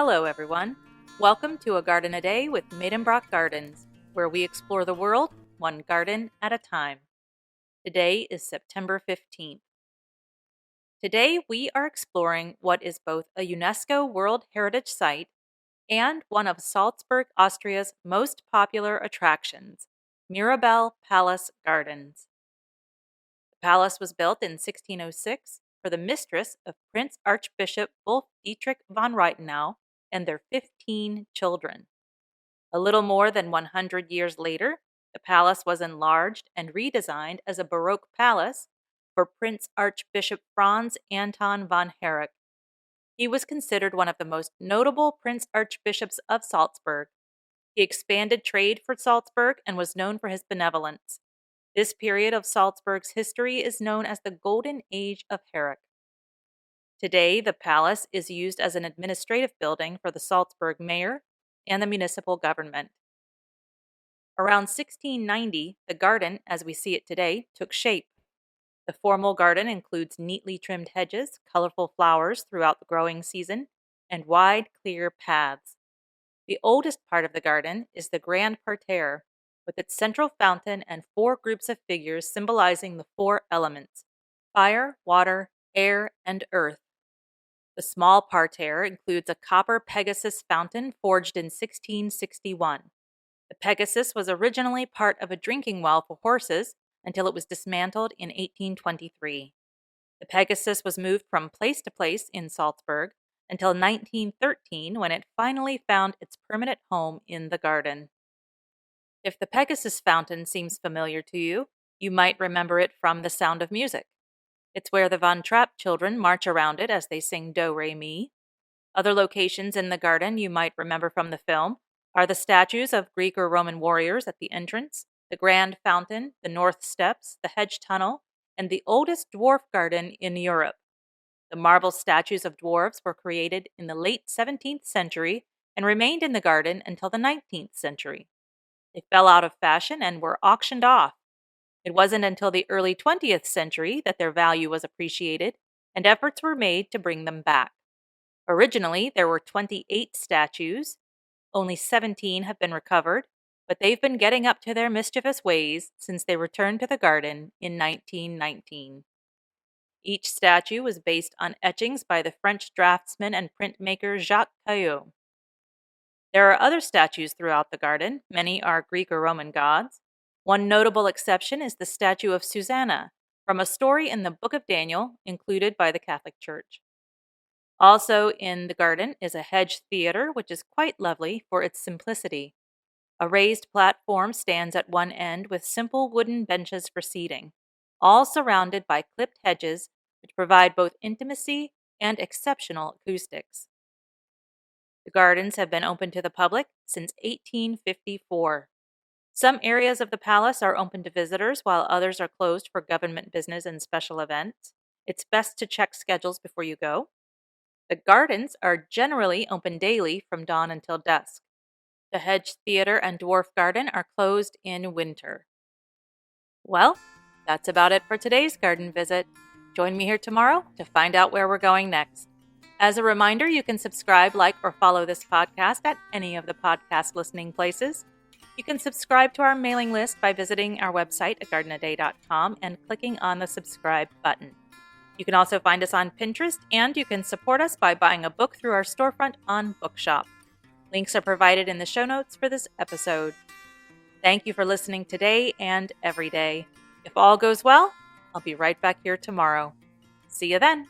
Hello, everyone. Welcome to A Garden a Day with Maidenbrock Gardens, where we explore the world one garden at a time. Today is September 15th. Today, we are exploring what is both a UNESCO World Heritage Site and one of Salzburg, Austria's most popular attractions, Mirabell Palace Gardens. The palace was built in 1606 for the mistress of Prince Archbishop Wolf Dietrich von Reichenau and their 15 children. A little more than 100 years later, the palace was enlarged and redesigned as a Baroque palace for Prince Archbishop Franz Anton von Herrick. He was considered one of the most notable Prince Archbishops of Salzburg. He expanded trade for Salzburg and was known for his benevolence. This period of Salzburg's history is known as the Golden Age of Herrick. Today, the palace is used as an administrative building for the Salzburg mayor and the municipal government. Around 1690, the garden, as we see it today, took shape. The formal garden includes neatly trimmed hedges, colorful flowers throughout the growing season, and wide, clear paths. The oldest part of the garden is the grand parterre, with its central fountain and 4 groups of figures symbolizing the 4 elements: fire, water, air, and earth. The small parterre includes a copper Pegasus fountain forged in 1661. The Pegasus was originally part of a drinking well for horses until it was dismantled in 1823. The Pegasus was moved from place to place in Salzburg until 1913, when it finally found its permanent home in the garden. If the Pegasus fountain seems familiar to you, you might remember it from The Sound of Music. It's where the Von Trapp children march around it as they sing Do Re Mi. Other locations in the garden you might remember from the film are the statues of Greek or Roman warriors at the entrance, the grand fountain, the north steps, the hedge tunnel, and the oldest dwarf garden in Europe. The marble statues of dwarves were created in the late 17th century and remained in the garden until the 19th century. They fell out of fashion and were auctioned off. It wasn't until the early 20th century that their value was appreciated, and efforts were made to bring them back. Originally, there were 28 statues. Only 17 have been recovered, but they've been getting up to their mischievous ways since they returned to the garden in 1919. Each statue was based on etchings by the French draftsman and printmaker Jacques Caillot. There are other statues throughout the garden. Many are Greek or Roman gods. One notable exception is the statue of Susanna, from a story in the Book of Daniel, included by the Catholic Church. Also in the garden is a hedge theater, which is quite lovely for its simplicity. A raised platform stands at one end with simple wooden benches for seating, all surrounded by clipped hedges, which provide both intimacy and exceptional acoustics. The gardens have been open to the public since 1854. Some areas of the palace are open to visitors, while others are closed for government business and special events. It's best to check schedules before you go. The gardens are generally open daily from dawn until dusk. The hedge theater and dwarf garden are closed in winter. Well, that's about it for today's garden visit. Join me here tomorrow to find out where we're going next. As a reminder, you can subscribe, like, or follow this podcast at any of the podcast listening places. You can subscribe to our mailing list by visiting our website at gardenaday.com and clicking on the subscribe button. You can also find us on Pinterest, and you can support us by buying a book through our storefront on Bookshop. Links are provided in the show notes for this episode. Thank you for listening today and every day. If all goes well, I'll be right back here tomorrow. See you then.